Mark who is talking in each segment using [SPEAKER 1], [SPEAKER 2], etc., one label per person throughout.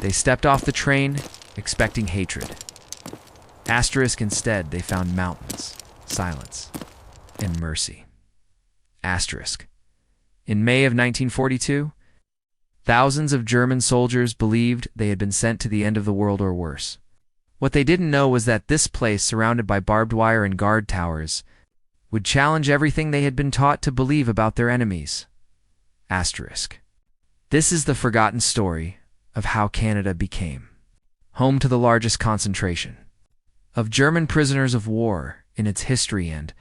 [SPEAKER 1] They stepped off the train, expecting hatred. Asterisk instead, they found mountains, silence, and mercy. Asterisk. In May of 1942, thousands of German soldiers believed they had been sent to the end of the world or worse. What they didn't know was that this place, surrounded by barbed wire and guard towers, would challenge everything they had been taught to believe about their enemies. Asterisk. This is the forgotten story of how Canada became home to the largest concentration of German prisoners of war in its history, and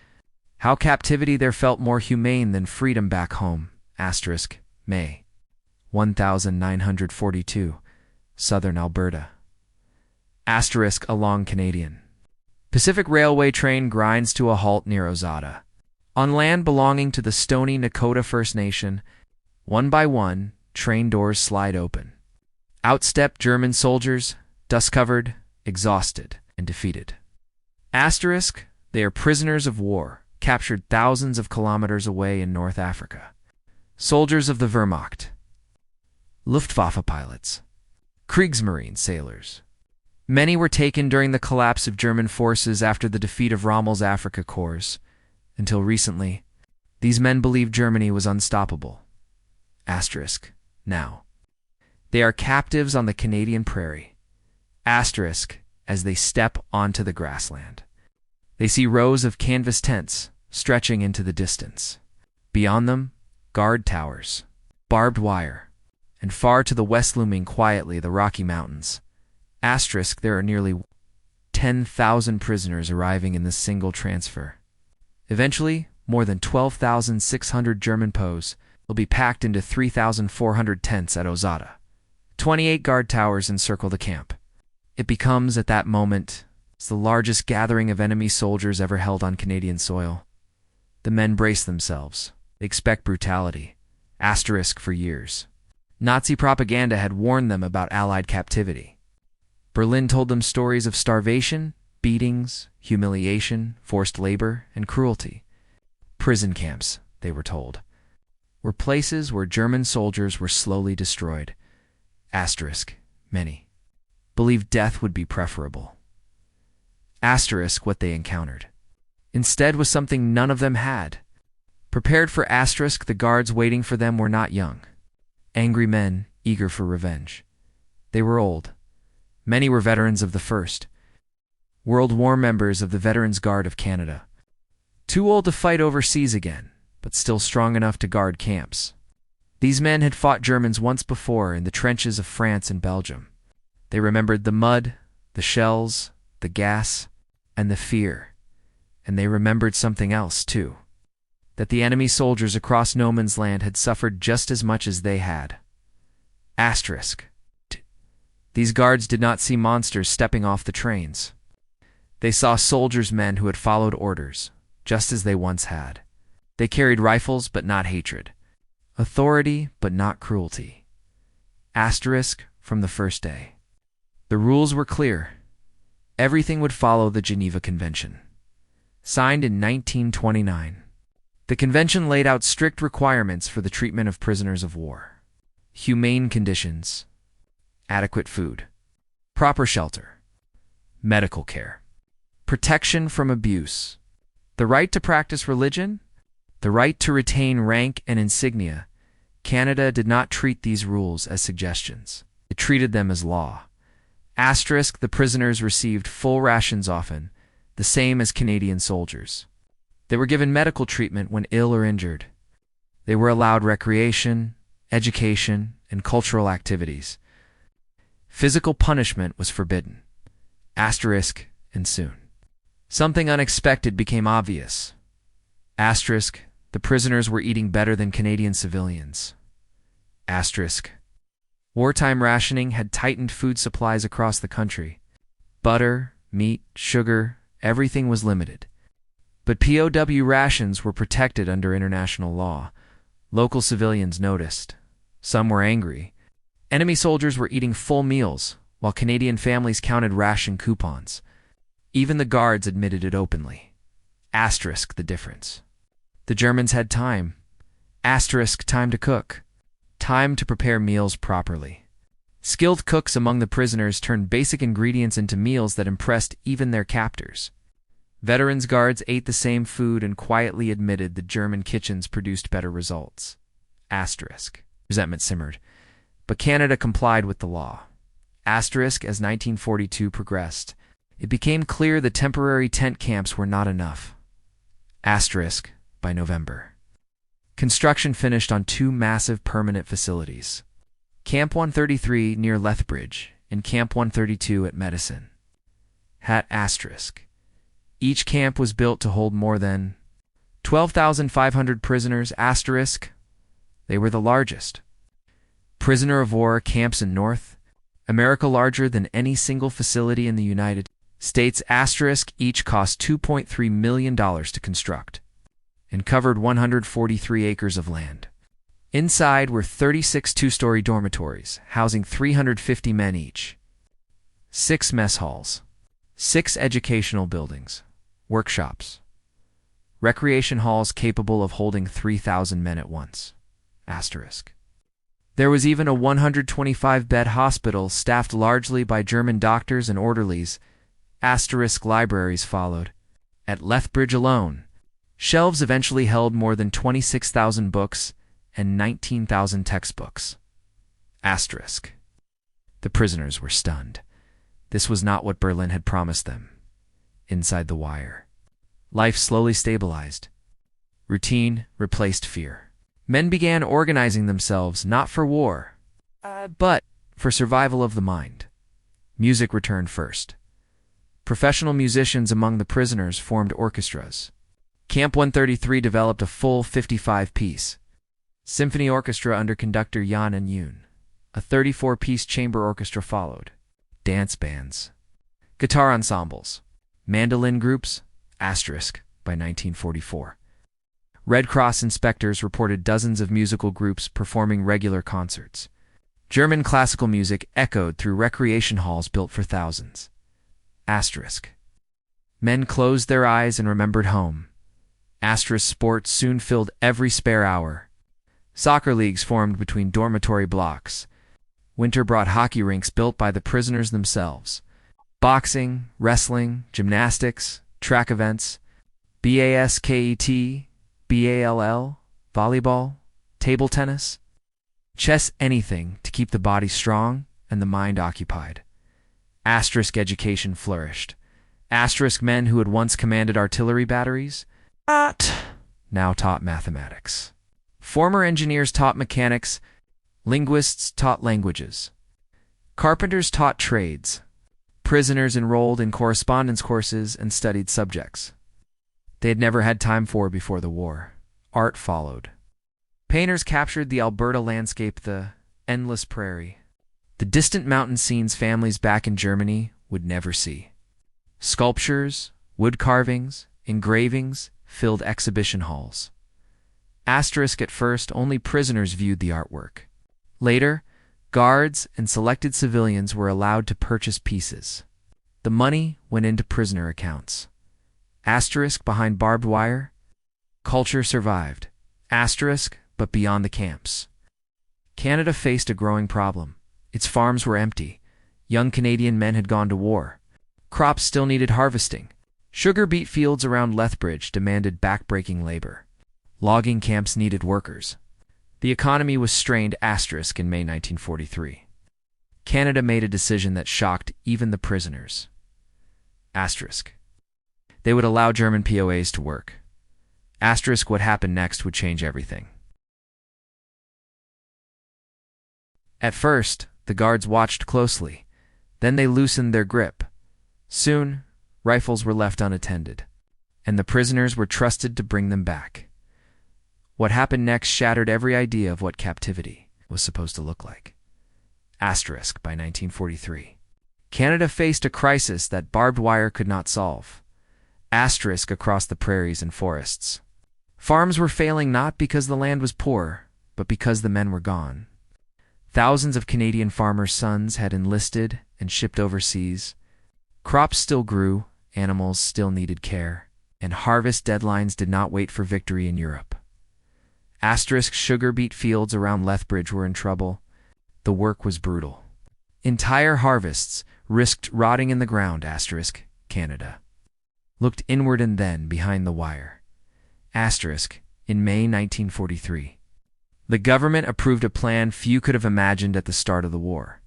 [SPEAKER 1] how captivity there felt more humane than freedom back home. Asterisk. May 1942, Southern Alberta. Asterisk. A long Canadian Pacific Railway train grinds to a halt near Ozata. On land belonging to the Stoney Nakoda First Nation, one by one, train doors slide open. Out step German soldiers, dust-covered, exhausted, and defeated. Asterisk. They are prisoners of war, captured thousands of kilometers away in North Africa. Soldiers of the Wehrmacht, Luftwaffe pilots, Kriegsmarine sailors. Many were taken during the collapse of German forces after the defeat of Rommel's Afrika Korps. Until recently, these men believed Germany was unstoppable. Asterisk. Now, they are captives on the Canadian prairie. Asterisk. As they step onto the grassland, they see rows of canvas tents stretching into the distance. Beyond them, guard towers, barbed wire, and far to the west looming quietly the Rocky Mountains. Asterisk. There are nearly 10,000 prisoners arriving in this single transfer. Eventually, more than 12,600 German POWs will be packed into 3,400 tents at Ozata. 28 guard towers encircle the camp. It becomes, at that moment, the largest gathering of enemy soldiers ever held on Canadian soil. The men brace themselves. They expect brutality. Asterisk. For years, Nazi propaganda had warned them about Allied captivity. Berlin told them stories of starvation, beatings, humiliation, forced labor, and cruelty. Prison camps, they were told, were places where German soldiers were slowly destroyed. Asterisk. Many believed death would be preferable. Asterisk. What they encountered instead was something none of them had. Prepared for asterisk, the guards waiting for them were not young. Angry men, eager for revenge. They were old. Many were veterans of the First World War, members of the Veterans Guard of Canada. Too old to fight overseas again, but still strong enough to guard camps. These men had fought Germans once before in the trenches of France and Belgium. They remembered the mud, the shells, the gas, and the fear. And they remembered something else, too. That the enemy soldiers across no man's land had suffered just as much as they had. Asterisk. These guards did not see monsters stepping off the trains. They saw soldiers, men who had followed orders, just as they once had. They carried rifles, but not hatred. Authority, but not cruelty. Asterisk. From the first day, the rules were clear. Everything would follow the Geneva Convention. Signed in 1929. The convention laid out strict requirements for the treatment of prisoners of war. Humane conditions, adequate food, proper shelter, medical care, protection from abuse, the right to practice religion, the right to retain rank and insignia. Canada did not treat these rules as suggestions. It treated them as law. Asterisk. The prisoners received full rations, often the same as Canadian soldiers. They were given medical treatment when ill or injured. They were allowed recreation, education, and cultural activities. Physical punishment was forbidden. Asterisk. And soon, something unexpected became obvious. Asterisk. The prisoners were eating better than Canadian civilians. Asterisk. Wartime rationing had tightened food supplies across the country. Butter, meat, sugar, everything was limited. But POW rations were protected under international law. Local civilians noticed. Some were angry. Enemy soldiers were eating full meals, while Canadian families counted ration coupons. Even the guards admitted it openly. Asterisk. The difference. The Germans had time. Asterisk. Time to cook. Time to prepare meals properly. Skilled cooks among the prisoners turned basic ingredients into meals that impressed even their captors. Veterans guards ate the same food and quietly admitted the German kitchens produced better results. Asterisk. Resentment simmered, but Canada complied with the law. Asterisk. As 1942 progressed, it became clear the temporary tent camps were not enough. Asterisk. By November, construction finished on two massive permanent facilities: Camp 133 near Lethbridge and Camp 132 at Medicine Hat. Asterisk. Each camp was built to hold more than 12,500 prisoners. Asterisk. They were the largest prisoner of war camps in North America, larger than any single facility in the United States. Asterisk. Each cost $2.3 million to construct and covered 143 acres of land. Inside were 36 two-story dormitories, housing 350 men each, 6 mess halls, 6 educational buildings, workshops, recreation halls capable of holding 3,000 men at once. Asterisk. There was even a 125-bed hospital staffed largely by German doctors and orderlies. Asterisk. Libraries followed. At Lethbridge alone, shelves eventually held more than 26,000 books and 19,000 textbooks. Asterisk. The prisoners were stunned. This was not what Berlin had promised them. Inside the wire, life slowly stabilized. Routine replaced fear. Men began organizing themselves not for war, but for survival of the mind. Music returned first. Professional musicians among the prisoners formed orchestras. Camp 133 developed a full 55-piece symphony orchestra under conductor Jan and Yoon. A 34-piece chamber orchestra followed. Dance bands, guitar ensembles, mandolin groups. Asterisk. By 1944, Red Cross inspectors reported dozens of musical groups performing regular concerts. German classical music echoed through recreation halls built for thousands. Asterisk. Men closed their eyes and remembered home. Asterisk. Sports soon filled every spare hour. Soccer leagues formed between dormitory blocks. Winter brought hockey rinks built by the prisoners themselves. Boxing, wrestling, gymnastics, track events, basket, ball, volleyball, table tennis, chess, anything to keep the body strong and the mind occupied. Asterisk. Education flourished. Asterisk. Men who had once commanded artillery batteries now taught mathematics. Former engineers taught mechanics. Linguists taught languages. Carpenters taught trades. Prisoners enrolled in correspondence courses and studied subjects they had never had time for before the war. Art followed. Painters captured the Alberta landscape, the endless prairie, the distant mountain scenes families back in Germany would never see. Sculptures, wood carvings, engravings filled exhibition halls. Asterisk. At first, only prisoners viewed the artwork. Later, guards and selected civilians were allowed to purchase pieces. The money went into prisoner accounts. Asterisk. Behind barbed wire, culture survived. Asterisk. But beyond the camps, Canada faced a growing problem. Its farms were empty. Young Canadian men had gone to war. Crops still needed harvesting. Sugar beet fields around Lethbridge demanded back-breaking labor. Logging camps needed workers. The economy was strained. Asterisk. In May 1943, Canada made a decision that shocked even the prisoners. Asterisk. They would allow German POAs to work. Asterisk. What happened next would change everything. At first, the guards watched closely. Then they loosened their grip. Soon, rifles were left unattended, and the prisoners were trusted to bring them back. What happened next shattered every idea of what captivity was supposed to look like. Asterisk. By 1943, Canada faced a crisis that barbed wire could not solve. Asterisk. Across the prairies and forests, farms were failing not because the land was poor, but because the men were gone. Thousands of Canadian farmers' sons had enlisted and shipped overseas. Crops still grew, animals still needed care, and harvest deadlines did not wait for victory in Europe. Asterisk. Sugar beet fields around Lethbridge were in trouble. The work was brutal. Entire harvests risked rotting in the ground. Canada looked inward and then behind the wire. In May 1943. The government approved a plan few could have imagined at the start of the war.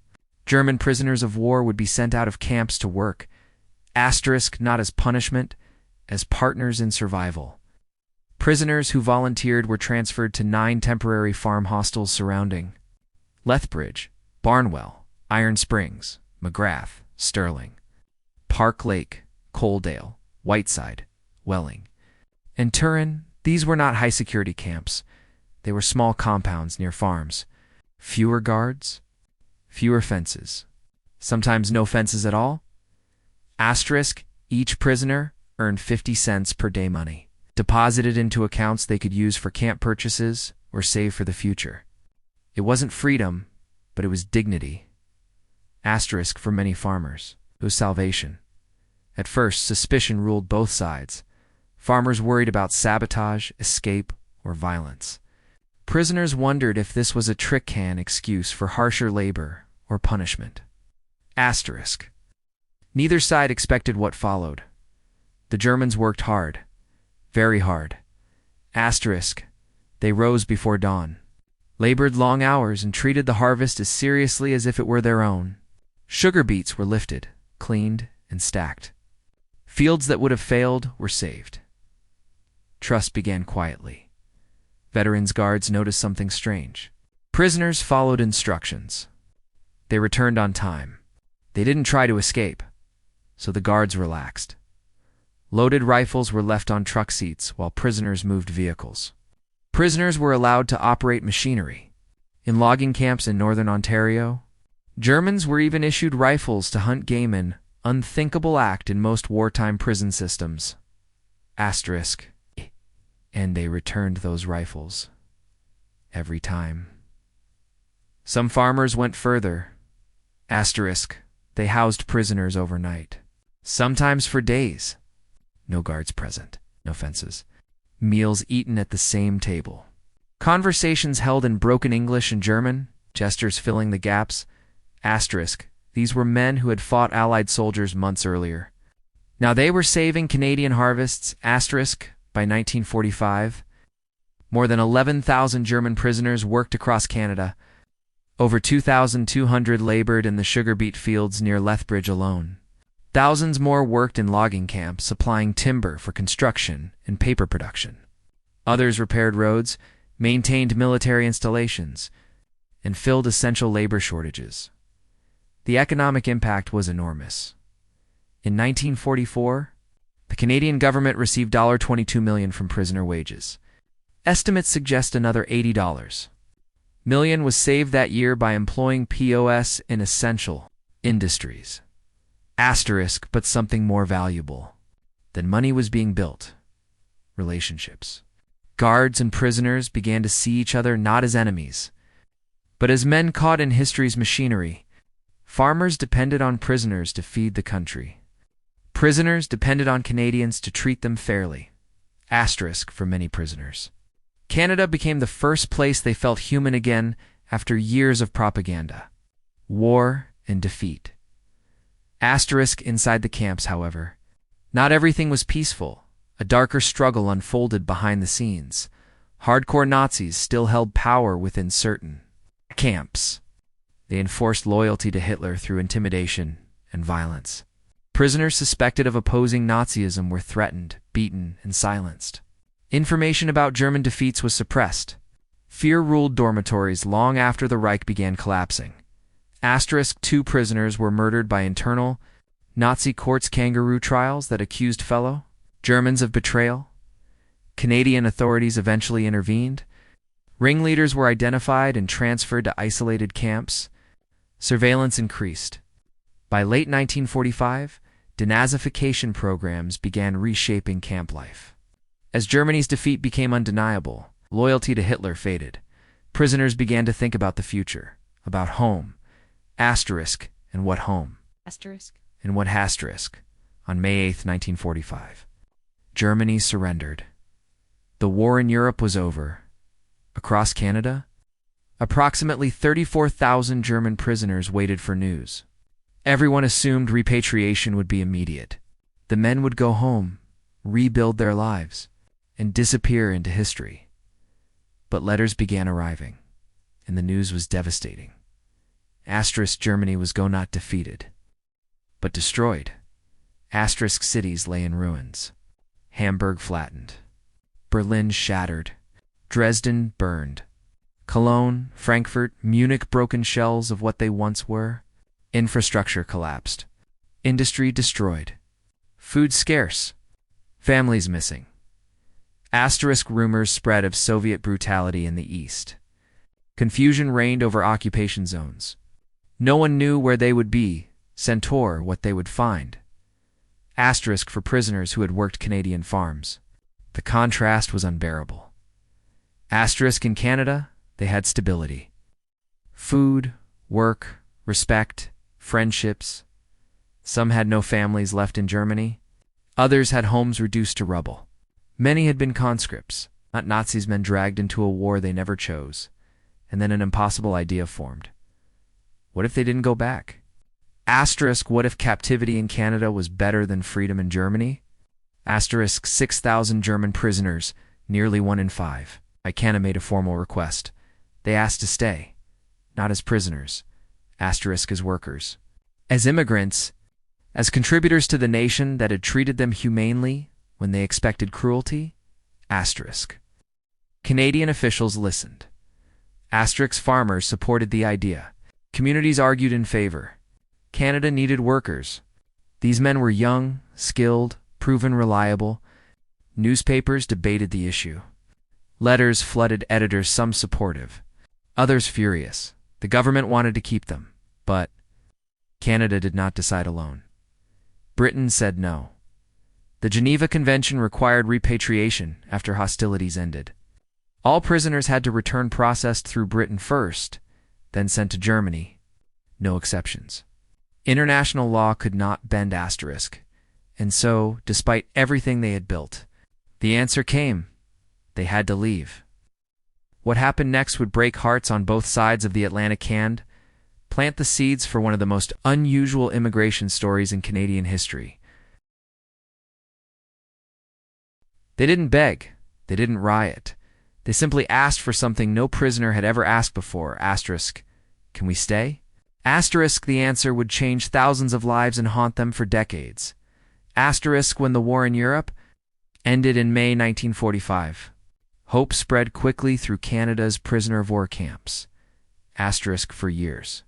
[SPEAKER 1] German prisoners of war would be sent out of camps to work, not as punishment, as partners in survival. Prisoners who volunteered were transferred to 9 temporary farm hostels surrounding Lethbridge, Barnwell, Iron Springs, McGrath, Sterling, Park Lake, Coaldale, Whiteside, Welling, and Turin. These were not high-security camps. They were small compounds near farms. Fewer guards, fewer fences, sometimes no fences at all. Each prisoner earned 50 cents per day money, deposited into accounts they could use for camp purchases or save for the future. It wasn't freedom, but it was dignity. For many farmers, it was salvation. At first, suspicion ruled both sides. Farmers worried about sabotage, escape, or violence. Prisoners wondered if this was a trick-can excuse for harsher labor or punishment. Neither side expected what followed. The Germans worked hard, very hard. They rose before dawn, labored long hours, and treated the harvest as seriously as if it were their own. Sugar beets were lifted, cleaned, and stacked. Fields that would have failed were saved. Trust began quietly. Veterans' guards noticed something strange. Prisoners followed instructions. They returned on time. They didn't try to escape, so the guards relaxed. Loaded rifles were left on truck seats while prisoners moved vehicles. Prisoners were allowed to operate machinery. In logging camps in northern Ontario, Germans were even issued rifles to hunt game, an unthinkable act in most wartime prison systems. And they returned those rifles. Every time. Some farmers went further. They housed prisoners overnight. Sometimes for days. No guards present, no fences. Meals eaten at the same table. Conversations held in broken English and German, gestures filling the gaps. These were men who had fought Allied soldiers months earlier. Now they were saving Canadian harvests. By 1945, more than 11,000 German prisoners worked across Canada. Over 2,200 labored in the sugar beet fields near Lethbridge alone. Thousands more worked in logging camps, supplying timber for construction and paper production. Others repaired roads, maintained military installations, and filled essential labor shortages. The economic impact was enormous. In 1944, the Canadian government received $22 million from prisoner wages. Estimates suggest another $80 million was saved that year by employing POS in essential industries. But something more valuable than money was being built. Relationships. Guards and prisoners began to see each other not as enemies, but as men caught in history's machinery. Farmers depended on prisoners to feed the country. Prisoners depended on Canadians to treat them fairly. For many prisoners. Canada became the first place they felt human again after years of propaganda, war, and defeat. Inside the camps, however, not everything was peaceful. A darker struggle unfolded behind the scenes. Hardcore Nazis still held power within certain camps. They enforced loyalty to Hitler through intimidation and violence. Prisoners suspected of opposing Nazism were threatened, beaten, and silenced. Information about German defeats was suppressed. Fear ruled dormitories long after the Reich began collapsing. 2 prisoners were murdered by internal Nazi courts' kangaroo trials that accused fellow Germans of betrayal. Canadian authorities eventually intervened. Ringleaders were identified and transferred to isolated camps. Surveillance increased. By late 1945, denazification programs began reshaping camp life. As Germany's defeat became undeniable, loyalty to Hitler faded. Prisoners began to think about the future, about home, and what home, and what asterisk. On May 8, 1945, Germany surrendered. The war in Europe was over. Across Canada, Approximately 34,000 German prisoners waited for news. Everyone assumed repatriation would be immediate. The men would go home, rebuild their lives, and disappear into history. But letters began arriving, and the news was devastating. Germany was not defeated, but destroyed. Cities lay in ruins. Hamburg flattened. Berlin shattered. Dresden burned. Cologne, Frankfurt, Munich broken shells of what they once were. Infrastructure collapsed. Industry destroyed. Food scarce. Families missing. Rumors spread of Soviet brutality in the East. Confusion reigned over occupation zones. No one knew where they would be, Centaur what they would find. For prisoners who had worked Canadian farms. The contrast was unbearable. In Canada, they had stability. Food, work, respect, friendships. Some had no families left in Germany. Others had homes reduced to rubble. Many had been conscripts, not Nazis, men dragged into a war they never chose. And then an impossible idea formed. What if they didn't go back? What if captivity in Canada was better than freedom in Germany? 6,000 German prisoners, nearly 1 in 5. Canada made a formal request. They asked to stay, not as prisoners, as workers, as immigrants, as contributors to the nation that had treated them humanely when they expected cruelty. Canadian officials listened. Farmers supported the idea. Communities argued in favor. Canada needed workers. These men were young, skilled, proven reliable. Newspapers debated the issue. Letters flooded editors, some supportive, others furious. The government wanted to keep them, but Canada did not decide alone. Britain said no. The Geneva Convention required repatriation after hostilities ended. All prisoners had to return processed through Britain first, then sent to Germany. No exceptions. International law could not bend and so, despite everything they had built, the answer came. They had to leave. What happened next would break hearts on both sides of the Atlantic and plant the seeds for one of the most unusual immigration stories in Canadian history. They didn't beg. They didn't riot. They simply asked for something no prisoner had ever asked before. Can we stay? The answer would change thousands of lives and haunt them for decades. When the war in Europe ended in May 1945. Hope spread quickly through Canada's prisoner of war camps. For years.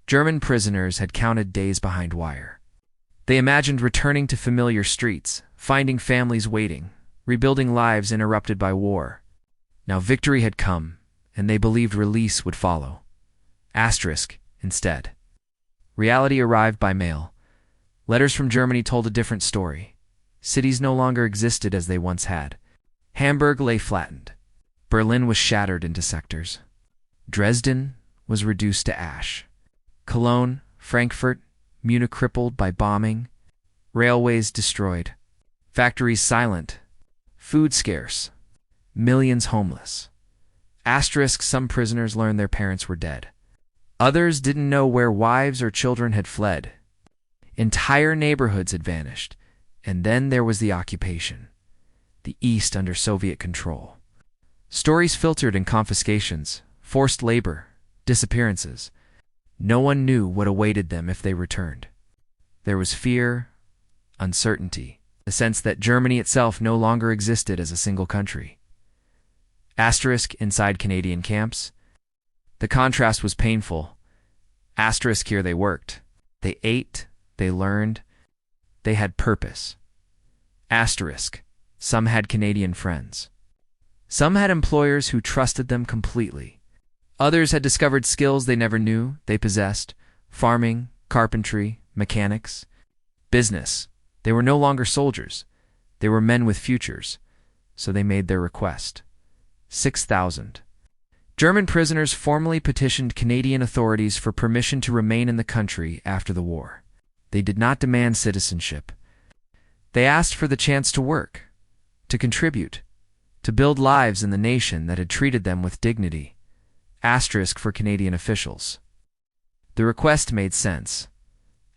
[SPEAKER 1] German prisoners had counted days behind wire. They imagined returning to familiar streets, finding families waiting, rebuilding lives interrupted by war. Now victory had come, and they believed release would follow. Instead. Reality arrived by mail. Letters from Germany told a different story. Cities no longer existed as they once had. Hamburg lay flattened. Berlin was shattered into sectors. Dresden was reduced to ash. Cologne, Frankfurt, Munich crippled by bombing. Railways destroyed. Factories silent. Food scarce. Millions homeless. Some prisoners learned their parents were dead. Others didn't know where wives or children had fled. Entire neighborhoods had vanished. And then there was the occupation. The East under Soviet control. Stories filtered in confiscations, forced labor, disappearances. No one knew what awaited them if they returned. There was fear, uncertainty, the sense that Germany itself no longer existed as a single country. Inside Canadian camps. The contrast was painful. Here they worked. They ate, they learned, they had purpose. Some had Canadian friends. Some had employers who trusted them completely. Others had discovered skills they never knew they possessed: farming, carpentry, mechanics, business. They were no longer soldiers. They were men with futures. So they made their request. 6,000. German prisoners formally petitioned Canadian authorities for permission to remain in the country after the war. They did not demand citizenship. They asked for the chance to work, to contribute, to build lives in the nation that had treated them with dignity. Asterisk for Canadian officials. The request made sense.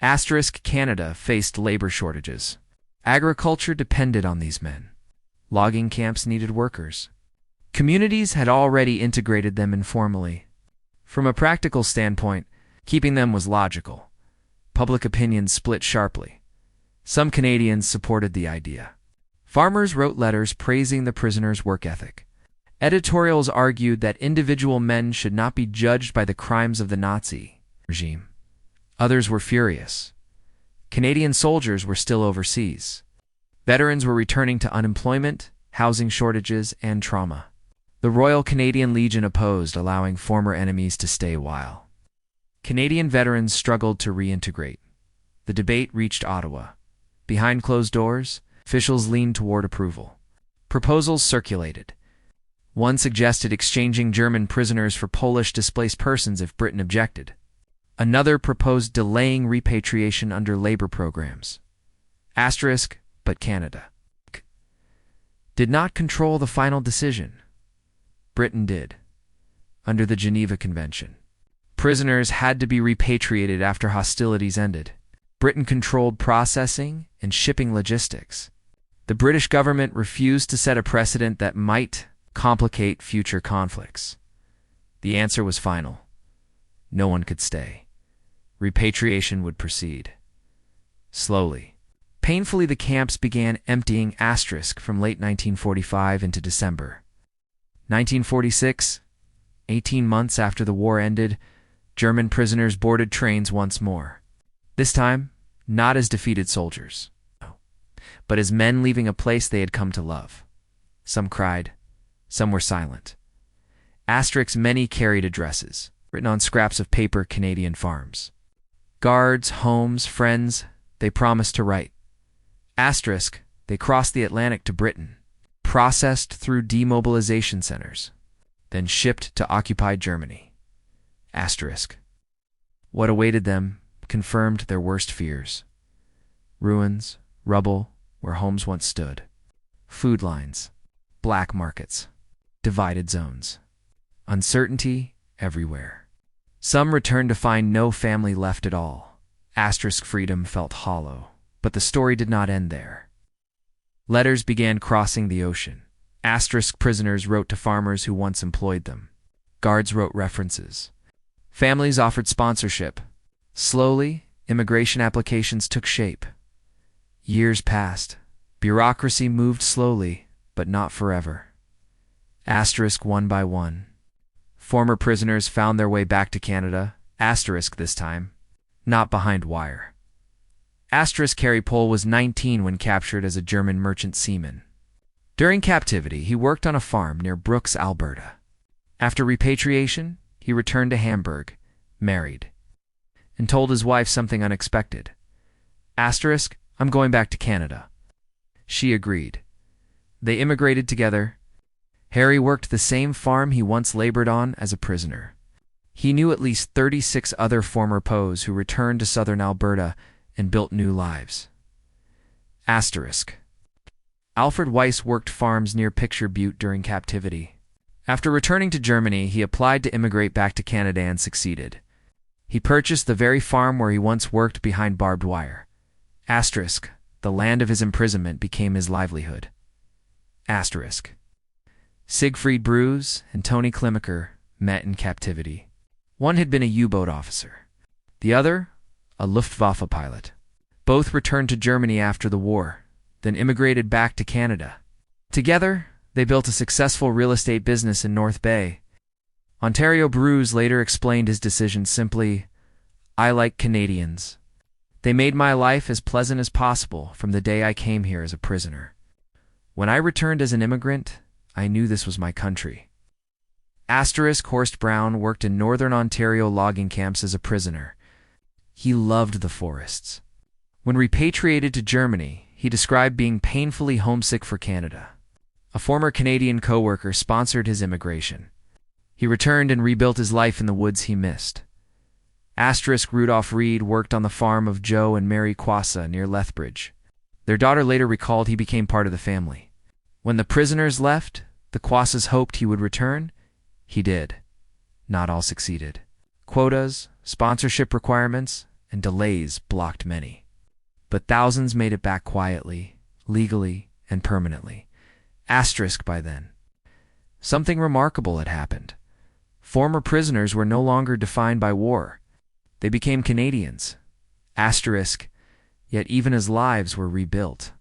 [SPEAKER 1] Asterisk Canada faced labor shortages. Agriculture depended on these men. Logging camps needed workers. Communities had already integrated them informally. From a practical standpoint, keeping them was logical. Public opinion split sharply. Some Canadians supported the idea. Farmers wrote letters praising the prisoners' work ethic. Editorials argued that individual men should not be judged by the crimes of the Nazi regime. Others were furious. Canadian soldiers were still overseas. Veterans were returning to unemployment, housing shortages, and trauma. The Royal Canadian Legion opposed, allowing former enemies to stay a while. Canadian veterans struggled to reintegrate. The debate reached Ottawa. Behind closed doors, officials leaned toward approval. Proposals circulated. One suggested exchanging German prisoners for Polish displaced persons if Britain objected. Another proposed delaying repatriation under labor programs. Asterisk, but Canada did not control the final decision. Britain did, under the Geneva Convention. Prisoners had to be repatriated after hostilities ended. Britain controlled processing and shipping logistics. The British government refused to set a precedent that might complicate future conflicts. The answer was final. No one could stay. Repatriation would proceed. Slowly. Painfully, the camps began emptying asterisk from late 1945 into December. 1946, 18 months after the war ended, German prisoners boarded trains once more. This time, not as defeated soldiers, but as men leaving a place they had come to love. Some cried, some were silent. Asterisk's many carried addresses, written on scraps of paper, Canadian farms. Guards, homes, friends, they promised to write. Asterisk, they crossed the Atlantic to Britain, processed through demobilization centers, then shipped to occupied Germany. Asterisk. What awaited them confirmed their worst fears. Ruins, rubble, where homes once stood. Food lines, black markets, divided zones. Uncertainty everywhere. Some returned to find no family left at all. Asterisk freedom felt hollow, but the story did not end there. Letters began crossing the ocean. Asterisk prisoners wrote to farmers who once employed them. Guards wrote references. Families offered sponsorship. Slowly, immigration applications took shape. Years passed. Bureaucracy moved slowly, but not forever. Asterisk one by one. Former prisoners found their way back to Canada, asterisk this time, not behind wire. Asterisk Harry Pohl was 19 when captured as a German merchant seaman. During captivity, he worked on a farm near Brooks, Alberta. After repatriation, he returned to Hamburg, married, and told his wife something unexpected. Asterisk, I'm going back to Canada. She agreed. They immigrated together. Harry worked the same farm he once labored on as a prisoner. He knew at least 36 other former POWs who returned to southern Alberta and built new lives. Asterisk. Alfred Weiss worked farms near Picture Butte during captivity. After returning to Germany, he applied to immigrate back to Canada and succeeded. He purchased the very farm where he once worked behind barbed wire. Asterisk. The land of his imprisonment became his livelihood. Asterisk. Siegfried Bruce and Tony Klimacher met in captivity. One had been a U-boat officer. The other, a Luftwaffe pilot. Both returned to Germany after the war, then immigrated back to Canada. Together, they built a successful real estate business in North Bay. Ontario Bruce later explained his decision simply, "I like Canadians. They made my life as pleasant as possible from the day I came here as a prisoner. When I returned as an immigrant, I knew this was my country." Asterisk Horst Brown worked in northern Ontario logging camps as a prisoner. He loved the forests. When repatriated to Germany, he described being painfully homesick for Canada. A former Canadian co-worker sponsored his immigration. He returned and rebuilt his life in the woods he missed. Asterisk Rudolph Reed worked on the farm of Joe and Mary Quassa near Lethbridge. Their daughter later recalled he became part of the family. When the prisoners left, the Quassas hoped he would return. He did. not all succeeded. Quotas, sponsorship requirements, and delays blocked many. But thousands made it back quietly, legally, and permanently. Asterisk by then. Something remarkable had happened. Former prisoners were no longer defined by war. They became Canadians. Asterisk, yet even as lives were rebuilt.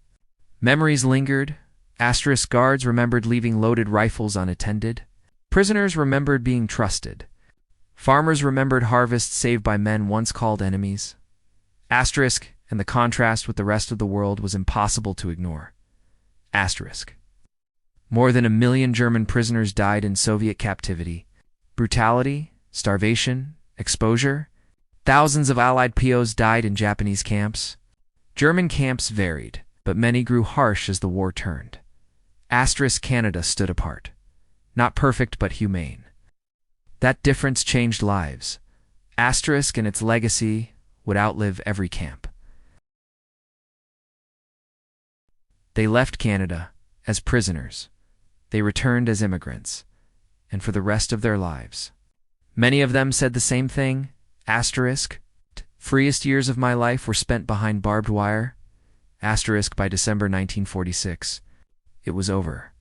[SPEAKER 1] Memories lingered. Asterisk guards remembered leaving loaded rifles unattended. Prisoners remembered being trusted. Farmers remembered harvests saved by men once called enemies. Asterisk, and the contrast with the rest of the world was impossible to ignore. Asterisk. More than 1 million German prisoners died in Soviet captivity. Brutality, starvation, exposure. Thousands of Allied POs died in Japanese camps. German camps varied, but many grew harsh as the war turned. Asterisk Canada stood apart. Not perfect, but humane. That difference changed lives. Asterisk and its legacy would outlive every camp. They left Canada as prisoners. They returned as immigrants, and for the rest of their lives. Many of them said the same thing. Asterisk, freest years of my life were spent behind barbed wire. Asterisk by December 1946. It was over.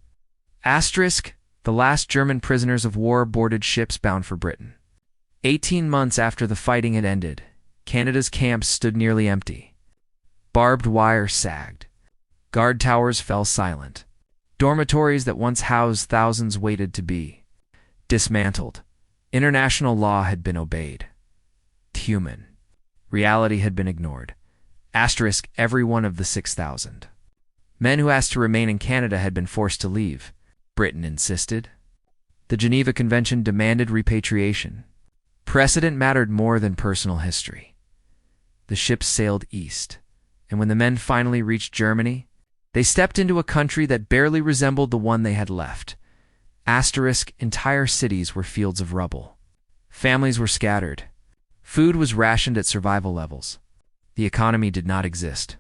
[SPEAKER 1] Asterisk, the last German prisoners of war boarded ships bound for Britain. 18 months after the fighting had ended, Canada's camps stood nearly empty. Barbed wire sagged. Guard towers fell silent. Dormitories that once housed thousands waited to be dismantled. International law had been obeyed. Human. Reality had been ignored. Asterisk every one of the 6,000. Men who asked to remain in Canada had been forced to leave. Britain insisted. The Geneva Convention demanded repatriation. Precedent mattered more than personal history. The ships sailed east, and when the men finally reached Germany, they stepped into a country that barely resembled the one they had left. Asterisk entire cities were fields of rubble. Families were scattered. Food was rationed at survival levels. The economy did not exist.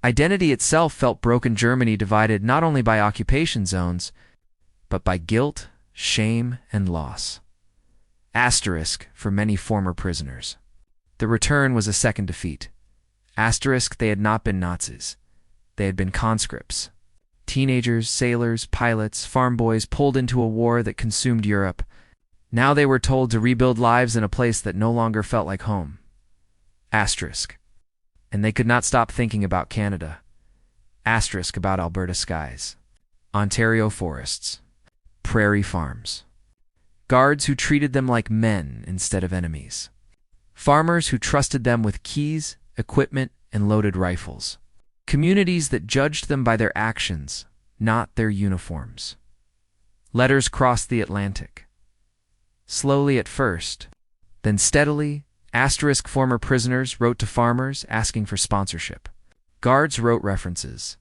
[SPEAKER 1] Identity itself felt broken. Germany divided not only by occupation zones, but by guilt, shame, and loss. Asterisk for many former prisoners. The return was a second defeat. Asterisk they had not been Nazis. They had been conscripts. Teenagers, sailors, pilots, farm boys pulled into a war that consumed Europe. Now they were told to rebuild lives in a place that no longer felt like home. Asterisk. And they could not stop thinking about Canada. Asterisk about Alberta skies. Ontario forests. Prairie farms. Guards who treated them like men instead of enemies. Farmers who trusted them with keys, equipment, and loaded rifles. Communities that judged them by their actions, not their uniforms. Letters crossed the Atlantic. Slowly at first, then steadily, asterisk former prisoners wrote to farmers asking for sponsorship. Guards wrote references.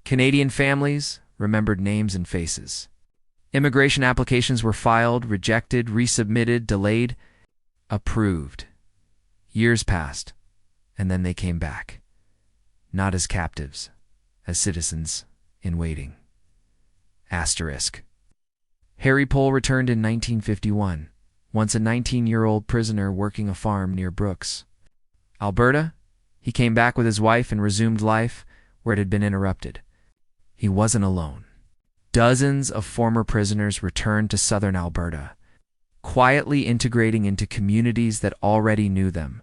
[SPEAKER 1] Canadian families remembered names and faces. Immigration applications were filed, rejected, resubmitted, delayed, approved. Years passed, and then they came back. Not as captives, as citizens in waiting. Asterisk. Harry Pohl returned in 1951, once a 19-year-old prisoner working a farm near Brooks, Alberta. He came back with his wife and resumed life where it had been interrupted. He wasn't alone. Dozens of former prisoners returned to southern Alberta, quietly integrating into communities that already knew them.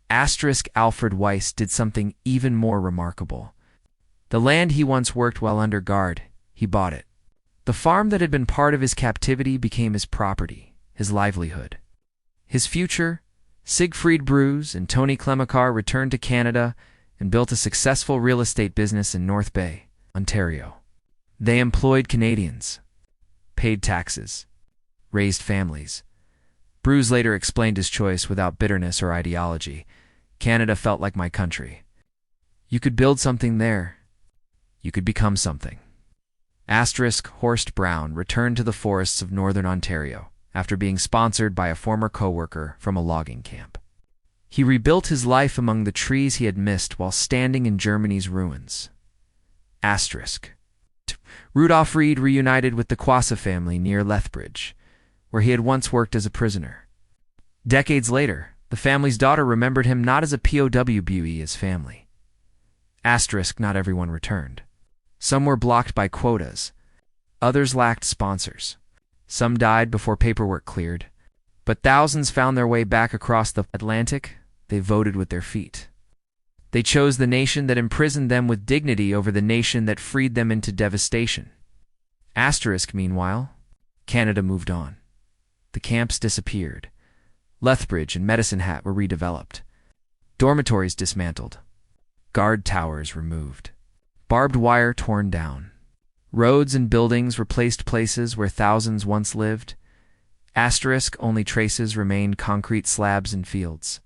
[SPEAKER 1] Asterisk Alfred Weiss did something even more remarkable. The land he once worked while under guard, he bought it. The farm that had been part of his captivity became his property, his livelihood. His future, Siegfried Bruce and Tony Clemacar returned to Canada and built a successful real estate business in North Bay, Ontario. They employed Canadians, paid taxes, raised families. Bruce later explained his choice without bitterness or ideology. Canada felt like my country. You could build something there. You could become something. Asterisk Horst Brown returned to the forests of northern Ontario after being sponsored by a former co-worker from a logging camp. He rebuilt his life among the trees he had missed while standing in Germany's ruins. Asterisk. Rudolph Reed reunited with the Quassa family near Lethbridge, where he had once worked as a prisoner. Decades later, the family's daughter remembered him not as a POW but as family. Asterisk, not everyone returned. Some were blocked by quotas. Others lacked sponsors. Some died before paperwork cleared. But thousands found their way back across the Atlantic. They voted with their feet. They chose the nation that imprisoned them with dignity over the nation that freed them into devastation. Asterisk, meanwhile, Canada moved on. The camps disappeared. Lethbridge and Medicine Hat were redeveloped. Dormitories dismantled. Guard towers removed. Barbed wire torn down. Roads and buildings replaced places where thousands once lived. Asterisk, only traces remained: concrete slabs and fields.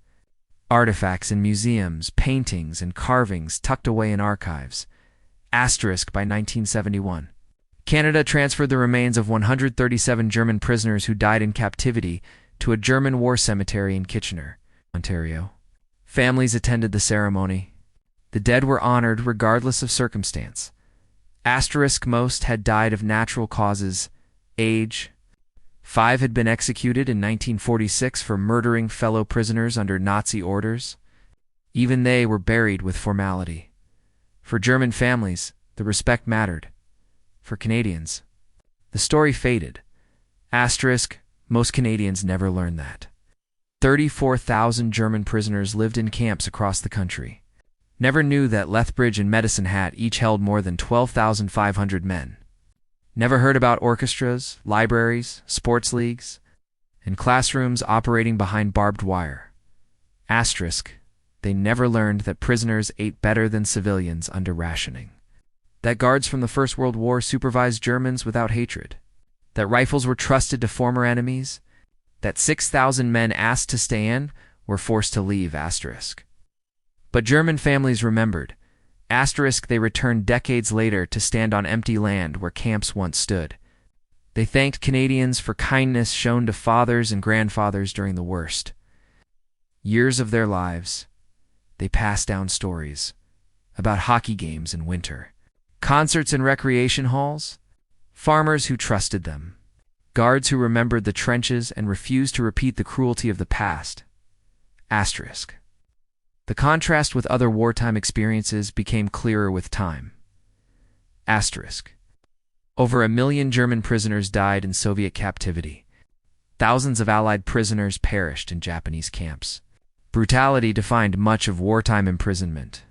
[SPEAKER 1] Artifacts in museums, paintings, and carvings tucked away in archives. Asterisk, by 1971. Canada transferred the remains of 137 German prisoners who died in captivity to a German war cemetery in Kitchener, Ontario. Families attended the ceremony. The dead were honored regardless of circumstance. Asterisk, most had died of natural causes. Age. 5 had been executed in 1946 for murdering fellow prisoners under Nazi orders. Even they were buried with formality. For German families, the respect mattered. For Canadians, the story faded. Asterisk, most Canadians never learned that. 34,000 German prisoners lived in camps across the country. Never knew that Lethbridge and Medicine Hat each held more than 12,500 men. Never heard about orchestras, libraries, sports leagues, and classrooms operating behind barbed wire. Asterisk, they never learned that prisoners ate better than civilians under rationing. That guards from the First World War supervised Germans without hatred. That rifles were trusted to former enemies. That 6,000 men asked to stay in were forced to leave. Asterisk. But German families remembered. Asterisk, they returned decades later to stand on empty land where camps once stood. They thanked Canadians for kindness shown to fathers and grandfathers during the worst years of their lives. They passed down stories about hockey games in winter, concerts in recreation halls, farmers who trusted them, guards who remembered the trenches and refused to repeat the cruelty of the past. Asterisk. The contrast with other wartime experiences became clearer with time. Asterisk. Over 1 million German prisoners died in Soviet captivity. Thousands of Allied prisoners perished in Japanese camps. Brutality defined much of wartime imprisonment.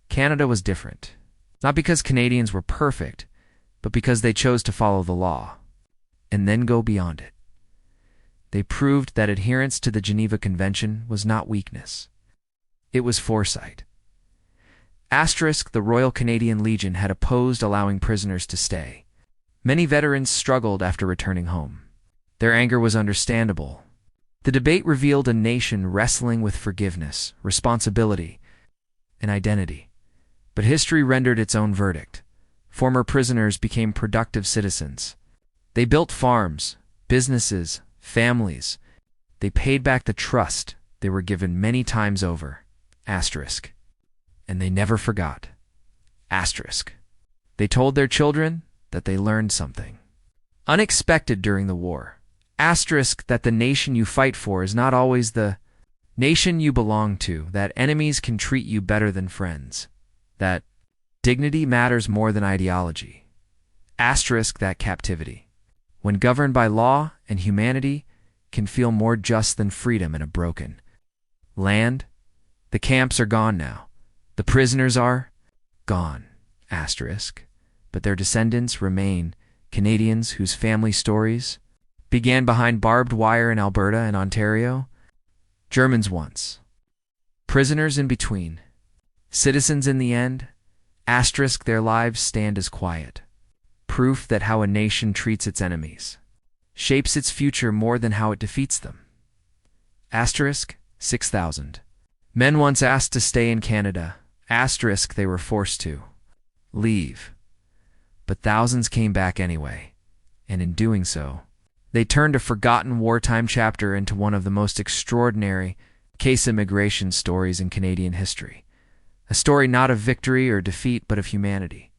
[SPEAKER 1] Canada was different, not because Canadians were perfect, but because they chose to follow the law, and then go beyond it. They proved that adherence to the Geneva Convention was not weakness. It was foresight. Asterisk, the Royal Canadian Legion had opposed allowing prisoners to stay. Many veterans struggled after returning home. Their anger was understandable. The debate revealed a nation wrestling with forgiveness, responsibility, and identity. But history rendered its own verdict. Former prisoners became productive citizens. They built farms, businesses, families. They paid back the trust they were given many times over. Asterisk. And they never forgot. Asterisk. They told their children that they learned something unexpected during the war. Asterisk, that the nation you fight for is not always the nation you belong to, that enemies can treat you better than friends, that dignity matters more than ideology. Asterisk, that captivity, when governed by law and humanity, can feel more just than freedom in a broken land. The camps are gone now. The prisoners are gone. Asterisk. But their descendants remain, Canadians whose family stories began behind barbed wire in Alberta and Ontario. Germans once. Prisoners in between. Citizens in the end. Asterisk, their lives stand as quiet. Proof that how a nation treats its enemies shapes its future more than how it defeats them. Asterisk, 6,000. Men once asked to stay in Canada. Asterisk, they were forced to leave. But thousands came back anyway, and in doing so, they turned a forgotten wartime chapter into one of the most extraordinary case immigration stories in Canadian history. A story not of victory or defeat, but of humanity.